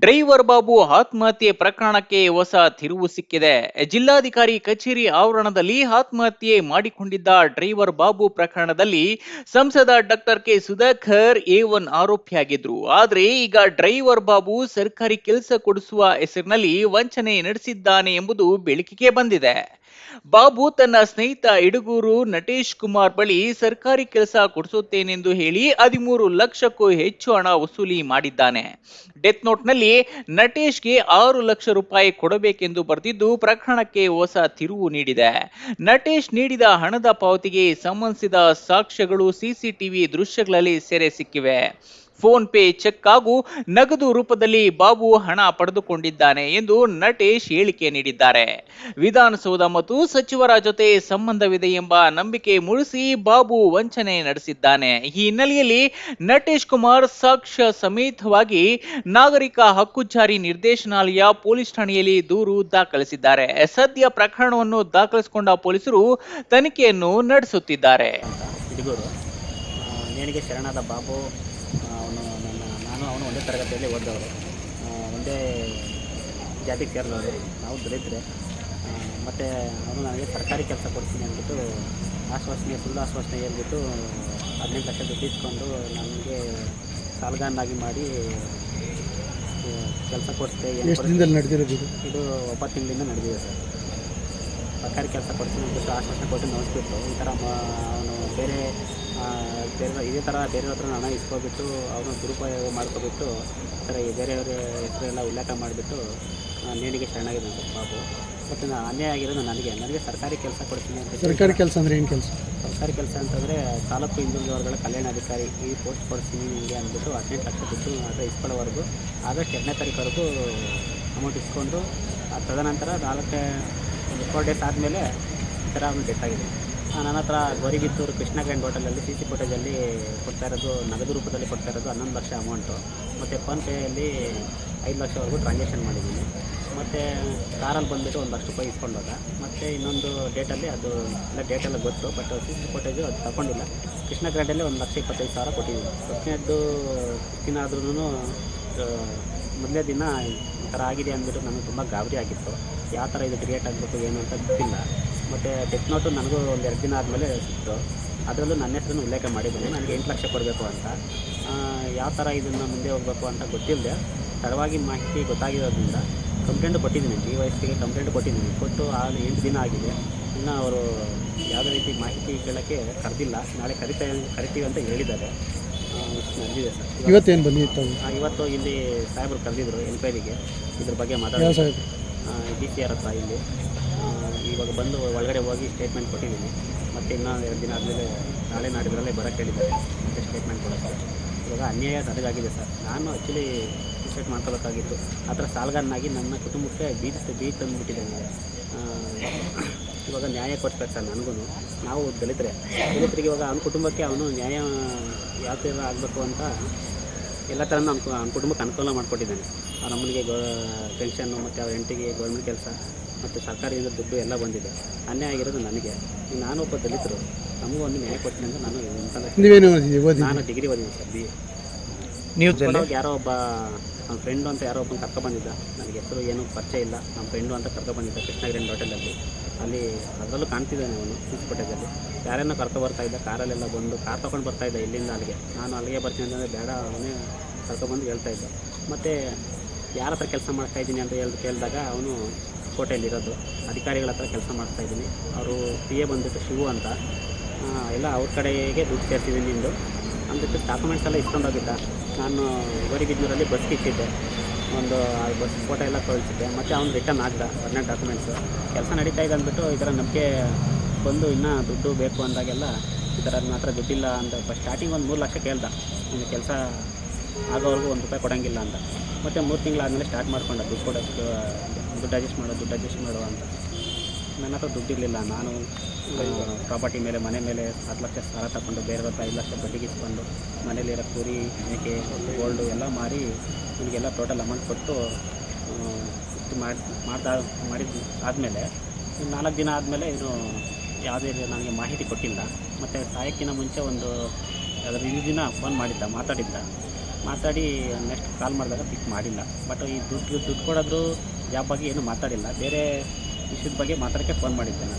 Driver Babu ಆತ್ಮಹತ್ಯೆ ಪ್ರಕರಣಕ್ಕೆ ಹೊಸ ತಿರುವು ಸಿಕ್ಕಿದೆ. ಜಿಲ್ಲಾಧಿಕಾರಿ ಕಚೇರಿ ಆವರಣದಲ್ಲಿ ಆತ್ಮಹತ್ಯೆ ಮಾಡಿಕೊಂಡಿದ್ದ ಡ್ರೈವರ್ ಬಾಬು ಪ್ರಕರಣದಲ್ಲಿ ಸಂಸದ ಡಾಕ್ಟರ್ ಕೆ ಸುಧಾಕರ್ A1 ಆರೋಪಿಯಾಗಿದ್ರು. ಆದ್ರೆ ಈಗ ಡ್ರೈವರ್ ಬಾಬು ಸರ್ಕಾರಿ ಕೆಲಸ ಕೊಡಿಸುವ ಹೆಸರಿನಲ್ಲಿ ವಂಚನೆ ನಡೆಸಿದ್ದಾನೆ ಎಂಬುದು ಬೆಳಕಿಗೆ ಬಂದಿದೆ. ಬಾಬು ತನ್ನ ಸ್ನೇಹಿತ ಇಡುಗೂರು ನಟೇಶ್ ಕುಮಾರ್ ಬಳಿ ಸರ್ಕಾರಿ ಕೆಲಸ ಕೊಡಿಸುತ್ತೇನೆಂದು ಹೇಳಿ 13 ಲಕ್ಷಕ್ಕೂ ಹೆಚ್ಚು ಹಣ ವಸೂಲಿ ಮಾಡಿದ್ದಾನೆ. ಡೆತ್ ನೋಟ್ನಲ್ಲಿ ನಟೇಶ್ಗೆ 6 ಲಕ್ಷ ರೂಪಾಯಿ ಕೊಡಬೇಕೆಂದು ಬರೆದಿದ್ದು ಪ್ರಕರಣಕ್ಕೆ ಹೊಸ ತಿರುವು ನೀಡಿದೆ. ನಟೇಶ್ ನೀಡಿದ ಹಣದ ಪಾವತಿಗೆ ಸಂಬಂಧಿಸಿದ ಸಾಕ್ಷ್ಯಗಳು ಸಿಸಿಟಿವಿ ದೃಶ್ಯಗಳಲ್ಲಿ ಸೆರೆ ಸಿಕ್ಕಿವೆ. ಫೋನ್ ಪೇ, ಚೆಕ್ ಹಾಗೂ ನಗದು ರೂಪದಲ್ಲಿ ಬಾಬು ಹಣ ಪಡೆದುಕೊಂಡಿದ್ದಾನೆ ಎಂದು ನಟೇಶ್ ಹೇಳಿಕೆ ನೀಡಿದ್ದಾರೆ. ವಿಧಾನಸೌಧ ಮತ್ತು ಸಚಿವರ ಜೊತೆ ಸಂಬಂಧವಿದೆ ಎಂಬ ನಂಬಿಕೆ ಮೂಡಿಸಿ ಬಾಬು ವಂಚನೆ ನಡೆಸಿದ್ದಾನೆ. ಈ ಹಿನ್ನೆಲೆಯಲ್ಲಿ ನಟೇಶ್ ಕುಮಾರ್ ಸಾಕ್ಷ್ಯ ಸಮೇತವಾಗಿ ನಾಗರಿಕ ಹಕ್ಕು ಜಾರಿ ನಿರ್ದೇಶನಾಲಯ ಪೊಲೀಸ್ ಠಾಣೆಯಲ್ಲಿ ದೂರು ದಾಖಲಿಸಿದ್ದಾರೆ. ಸದ್ಯ ಪ್ರಕರಣವನ್ನು ದಾಖಲಿಸಿಕೊಂಡ ಪೊಲೀಸರು ತನಿಖೆಯನ್ನು ನಡೆಸುತ್ತಿದ್ದಾರೆ. ನೇಣಿಗೆ ಶರಣಾದ ಬಾಬು ಅವನು ಒಂದೇ ತರಗತಿಯಲ್ಲಿ ಓದೋರು, ಒಂದೇ ಜಾತಿಗೆ ಸೇರಿದವರು. ನಾವು ದಲಿತರೆ. ಮತ್ತು ಅವನು ನನಗೆ ಸರ್ಕಾರಿ ಕೆಲಸ ಕೊಡ್ತೀನಿ ಅಂದ್ಬಿಟ್ಟು ಸುಳ್ಳು ಆಶ್ವಾಸನೆ ಹೇಳ್ಬಿಟ್ಟು 15 ಲಕ್ಷ ದುಡ್ಡು ಇಸ್ಕೊಂಡು ನನಗೆ ಸಾಲಗಾರನಾಗಿ ಮಾಡಿ ಕೆಲಸ ಕೊಡಿಸ್ತೆ. ಇದು 9 ತಿಂಗಳಿಂದ ನಡೆದಿದೆ ಸರ್. ಸರ್ಕಾರಿ ಕೆಲಸ ಕೊಡ್ತೀನಿ ಅಂದ್ಬಿಟ್ಟು ಆಶ್ವಾಸನೆ ಕೊಟ್ಟು ನೋಡಿಸ್ಬಿಟ್ಟು ಈ ಥರ ಅವನು ಬೇರೆ ಇದೇ ಥರ ಬೇರೆಯವ್ರ ಹತ್ರ ಹಣ ಇಸ್ಕೊಬಿಟ್ಟು ಅವನು ದುರುಪಯೋಗ ಮಾಡ್ಕೊಬಿಟ್ಟು ಈ ಥರ ಬೇರೆಯವ್ರ ಹೆಸರೆಲ್ಲ ಉಲ್ಲೇಖ ಮಾಡಿಬಿಟ್ಟು ನೇಣಿಗೆ ಶರಣಾಗಿದೆ ಸರ್ ಬಾಬು. ಮತ್ತು ಅನ್ಯಾಯ ಆಗಿರೋದು ನನಗೆ ಸರ್ಕಾರಿ ಕೆಲಸ ಕೊಡ್ತೀನಿ ಅಂತ. ಸರ್ಕಾರಿ ಕೆಲಸ ಅಂದರೆ ಏನು ಕೆಲಸ? ಸರ್ಕಾರಿ ಕೆಲಸ ಅಂತಂದರೆ ತಾಲೂಕು ಹಿಂದುಳಿದ ವರ್ಗಗಳ ಕಲ್ಯಾಣಾಧಿಕಾರಿ ಈ ಪೋಸ್ಟ್ ಕೊಡ್ತೀನಿ ನಿಮಗೆ ಅಂದ್ಬಿಟ್ಟು 18 ಲಕ್ಷ ದುಡ್ಡು ಮಾತ್ರ ಇಸ್ಕೊಳ್ಳೋವರೆಗೂ ಆಗಸ್ಟ್ 2ನೇ ತಾರೀಕುವರೆಗೂ ಅಮೌಂಟ್ ಇಸ್ಕೊಂಡು ತದನಂತರ 4 ಡೇಸ್ ಆದಮೇಲೆ ಈ ಥರ ಅವನು ಡೆತ್ ಆಗಿದೆ. ನನ್ನ ಹತ್ರ ಗೋರಿಬಿತ್ತೂರು ಕೃಷ್ಣ ಗ್ರ್ಯಾಂಡ್ ಹೋಟೆಲಲ್ಲಿ CC ಫುಟೇಜಲ್ಲಿ ಕೊಡ್ತಾ ಇರೋದು ನಗದು ರೂಪದಲ್ಲಿ ಕೊಡ್ತಾ ಇರೋದು 11 ಲಕ್ಷ ಅಮೌಂಟು. ಮತ್ತು ಫೋನ್ಪೇಯಲ್ಲಿ 5 ಲಕ್ಷವರೆಗೂ ಟ್ರಾನ್ಸಾಕ್ಷನ್ ಮಾಡಿದ್ದೀನಿ. ಮತ್ತು ಕಾರಲ್ಲಿ ಬಂದುಬಿಟ್ಟು 1 ಲಕ್ಷ ರೂಪಾಯಿ ಇಸ್ಕೊಂಡೋದ. ಮತ್ತು ಇನ್ನೊಂದು ಡೇಟಲ್ಲಿ ಅದು ಎಲ್ಲ ಡೇಟೆಲ್ಲ ಗೊತ್ತು, ಬಟ್ CC ಫುಟೇಜು ಅದು ತಗೊಂಡಿಲ್ಲ. ಕೃಷ್ಣ ಗ್ರ್ಯಾಂಡಲ್ಲಿ 1,25,000 ಕೊಟ್ಟಿದ್ದೀನಿ. ಫಸ್ಟ್ನೇದು ದಿನ ಆದ್ರೂ ಮೊದಲೇ ದಿನ ಈ ಥರ ಆಗಿದೆ ಅಂದ್ಬಿಟ್ಟು ನನಗೆ ತುಂಬ ಗಾಬರಿ ಆಗಿತ್ತು. ಯಾವ ಥರ ಇದು ಕ್ರಿಯೇಟ್ ಆಗಬೇಕು ಏನು ಅಂತ ಗೊತ್ತಿಲ್ಲ. ಮತ್ತು ಡೆತ್ ನೋಟು ನನಗೂ 2 ದಿನ ಆದಮೇಲೆ ಸಿಕ್ತು. ಅದರಲ್ಲೂ ನನ್ನ ಹೆಸರನ್ನು ಉಲ್ಲೇಖ ಮಾಡಿದ್ದೀನಿ, ನನಗೆ 8 ಲಕ್ಷ ಕೊಡಬೇಕು ಅಂತ. ಯಾವ ಥರ ಇದನ್ನು ಮುಂದೆ ಹೋಗಬೇಕು ಅಂತ ಗೊತ್ತಿಲ್ಲದೆ ತಡವಾಗಿ ಮಾಹಿತಿ ಗೊತ್ತಾಗಿರೋದ್ರಿಂದ ಕಂಪ್ಲೇಂಟ್ ಕೊಟ್ಟಿದ್ದೀನಿ. DYSPಗೆ ಕಂಪ್ಲೇಂಟ್ ಕೊಟ್ಟಿದ್ದೀನಿ. ಕೊಟ್ಟು 8 ದಿನ ಆಗಿದೆ. ಇನ್ನು ಅವರು ಯಾವುದೇ ರೀತಿ ಮಾಹಿತಿ ಕೇಳೋಕ್ಕೆ ಕರೆದಿಲ್ಲ. ನಾಳೆ ಕರಿತೀವಿ ಅಂತ ಹೇಳಿದ್ದಾರೆ. ನಡೆದಿದೆ ಸರ್. ಇವತ್ತೇನು ಬಂದಿತ್ತು? ಇವತ್ತು ಇಲ್ಲಿ ಸಾಹೇಬರು ಕರೆದಿದ್ರು ಎನ್ಕ್ವೈರಿಗೆ ಇದ್ರ ಬಗ್ಗೆ ಮಾತಾಡೋದು. DCR ಹತ್ರ ಇಲ್ಲಿ ಇವಾಗ ಬಂದು ಒಳಗಡೆ ಹೋಗಿ ಸ್ಟೇಟ್ಮೆಂಟ್ ಕೊಟ್ಟಿದ್ದೀನಿ. ಮತ್ತು ಇನ್ನೂ 2 ದಿನ ಆದಮೇಲೆ ನಾಳೆ ನಾಡಿದ್ರಲ್ಲೇ ಬರೋಕ್ಕೆ ಹೇಳಿದ್ದಾರೆ ಮತ್ತು ಸ್ಟೇಟ್ಮೆಂಟ್ ಕೊಡೋಕ್ಕೆ. ಇವಾಗ ಅನ್ಯಾಯ ನನಗಾಗಿದೆ ಸರ್. ನಾನು ಆ್ಯಕ್ಚುಲಿ ಸೂಸೈಡ್ ಮಾಡ್ಕೋಬೇಕಾಗಿತ್ತು. ಆ ಥರ ಸಾಲಗಾರನಾಗಿ ನನ್ನ ಕುಟುಂಬಕ್ಕೆ ಬೀದಿ ತಂದುಬಿಟ್ಟಿದ್ದೇನೆ. ಇವಾಗ ನ್ಯಾಯ ಕೊಡ್ಬೇಕು ಸರ್ ನನಗೂ. ನಾವು ದಲಿತರಿಗೆ ಇವಾಗ ಅವನ ಕುಟುಂಬಕ್ಕೆ ಅವನು ನ್ಯಾಯ ಯಾವ ಥರ ಆಗಬೇಕು ಅಂತ ಎಲ್ಲ ಥರನೂ ಅವ್ನ ಕುಟುಂಬಕ್ಕೆ ಅನುಕೂಲ ಮಾಡಿಕೊಟ್ಟಿದ್ದಾನೆ. ಅವ್ರ ಅಮ್ಮನಿಗೆ ಪೆನ್ಷನ್ನು ಮತ್ತು ಅವ್ರ ಹೆಂಡತಿಗೆ ಗೌರ್ಮೆಂಟ್ ಕೆಲಸ ಮತ್ತು ಸರ್ಕಾರದಿಂದ ದುಡ್ಡು ಎಲ್ಲ ಬಂದಿದೆ. ಅನ್ಯಾಯ ಆಗಿರೋದು ನನಗೆ. ನಾನು ಒಬ್ಬ ದಲಿತರು, ನಮಗೂ ಒಂದು ನ್ಯಾಯ ಕೊಡ್ತೀನಿ ಅಂತ ನಾನು ಡಿಗ್ರಿ ಓದಿದ್ದೀನಿ ಸರ್, BA. ನೀವು ಯಾರೋ ಒಬ್ಬ ನಮ್ಮ ಫ್ರೆಂಡು ಅಂತ ಯಾರೋ ಒಬ್ಬನ ಕರ್ಕೊಬಂದಿದ್ದ. ನನಗೆ ಹೆಸರು ಏನೂ ಪರಿಚಯ ಇಲ್ಲ. ನಮ್ಮ ಫ್ರೆಂಡು ಅಂತ ಕರ್ಕೊಬಂದಿದ್ದ ಕೃಷ್ಣ ಗ್ರ್ಯಾಂಡ್ ಹೋಟೆಲಲ್ಲಿ. ಅಲ್ಲಿ ಅದರಲ್ಲೂ ಕಾಣ್ತಿದ್ದಾನೆ ಅವನು CC ಫುಟೇಜಲ್ಲಿ. ಯಾರನ್ನೋ ಕರ್ಕೊಬರ್ತಾಯಿದ್ದ ಕಾರಲ್ಲೆಲ್ಲ ಬಂದು ಕಾರ್ ತೊಗೊಂಡು ಬರ್ತಾಯಿದ್ದ ಇಲ್ಲಿಂದ ಅಲ್ಲಿಗೆ. ನಾನು ಅಲ್ಲಿಗೆ ಬರ್ತೀನಿ ಅಂತಂದರೆ ಬೇಡ, ಅವನೇ ಕರ್ಕೊಬಂದು ಹೇಳ್ತಾಯಿದ್ದ. ಮತ್ತು ಯಾರ ಹತ್ರ ಕೆಲಸ ಮಾಡ್ತಾಯಿದ್ದೀನಿ ಅಂತ ಕೇಳಿದಾಗ ಅವನು ಕೋಟೆಯಲ್ಲಿರೋದು ಅಧಿಕಾರಿಗಳ ಹತ್ರ ಕೆಲಸ ಮಾಡ್ತಾಯಿದ್ದೀನಿ. ಅವರು PA ಬಂದುಬಿಟ್ಟು ಶಿವು ಅಂತ. ಎಲ್ಲ ಅವ್ರ ಕಡೆಗೆ ದುಡ್ಡು ಸೇರ್ತಿದ್ದೀನಿ ನಿಂದು ಅಂದ್ಬಿಟ್ಟು ಡಾಕ್ಯುಮೆಂಟ್ಸ್ ಎಲ್ಲ ಇಸ್ಕೊಂಡೋಗಿದ್ದ. ನಾನು ಗೋರಿಬಿದ್ನೂರಲ್ಲಿ ಬಸ್ಗೆ ಇಟ್ಟಿದ್ದೆ. ಒಂದು ಬಸ್ ಫೋಟೋ ಎಲ್ಲ ಕಳಿಸಿದ್ದೆ. ಮತ್ತು ಅವ್ನು ರಿಟರ್ನ್ ಆಗ್ದ 14 ಡಾಕ್ಯುಮೆಂಟ್ಸು. ಕೆಲಸ ನಡೀತಾ ಇದೆ ಅಂದ್ಬಿಟ್ಟು ಈ ಥರ ನಂಬಿಕೆ ಬಂದು ಇನ್ನೂ ದುಡ್ಡು ಬೇಕು ಅಂದಾಗೆಲ್ಲ ಈ ಥರ ನನ್ನ ಹತ್ರ ದುಡ್ಡಿಲ್ಲ ಅಂತ ಸ್ಟಾರ್ಟಿಂಗ್ ಒಂದು 3 ಲಕ್ಷ ಕೇಳ್ದ. ನಿಮಗೆ ಕೆಲಸ ಆಗೋವರೆಗೂ 1 ರೂಪಾಯಿ ಕೊಡೋಂಗಿಲ್ಲ ಅಂತ. ಮತ್ತು 3 ತಿಂಗಳಾದಮೇಲೆ ಸ್ಟಾರ್ಟ್ ಮಾಡ್ಕೊಂಡ ದುಡ್ಡು ಕೊಡೋಕ್ಕೆ, ದುಡ್ಡು ಅಡ್ಜಸ್ಟ್ ಮಾಡು ಅಂತ. ನನ್ನ ಹತ್ರ ದುಡ್ಡಿರಲಿಲ್ಲ. ನಾನು ಪ್ರಾಪರ್ಟಿ ಮೇಲೆ, ಮನೆ ಮೇಲೆ 10 ಲಕ್ಷ ಸಾಲ ತಗೊಂಡು ಬೇರೆಯವ್ರ ಹತ್ರ 5 ಲಕ್ಷ ಬಡ್ಡಿಗೆ ಇಸ್ಕೊಂಡು ಮನೇಲಿರೋ ಕುರಿ, ಮೇಕೆ, ಗೋಲ್ಡು ಎಲ್ಲ ಮಾರಿ ನನಗೆಲ್ಲ ಟೋಟಲ್ ಅಮೌಂಟ್ ಕೊಟ್ಟು ಮಾಡಿದ್ದು ಆದಮೇಲೆ 4 ದಿನ ಆದಮೇಲೆ ಇದು ಯಾವುದೇ ನನಗೆ ಮಾಹಿತಿ ಕೊಟ್ಟಿಲ್ಲ. ಮತ್ತು ಸಾಯಕ್ಕಿಂತ ಮುಂಚೆ ಒಂದು ಅದರ ದಿನ ಫೋನ್ ಮಾಡಿದ್ದ, ಮಾತಾಡಿದ್ದ. ಮಾತಾಡಿ ನೆಕ್ಸ್ಟ್ ಕಾಲ್ ಮಾಡಿದಾಗ ಪಿಕ್ ಮಾಡಿಲ್ಲ. ಬಟ್ ಈ ದುಡ್ಡು ಕೊಡೋದು ಜಾಬ್ ಬಗ್ಗೆ ಏನೂ ಮಾತಾಡಿಲ್ಲ. ಬೇರೆ ವಿಷಯದ ಬಗ್ಗೆ ಮಾತಾಡೋಕ್ಕೆ ಫೋನ್ ಮಾಡಿದ್ದೆ ನಾನು.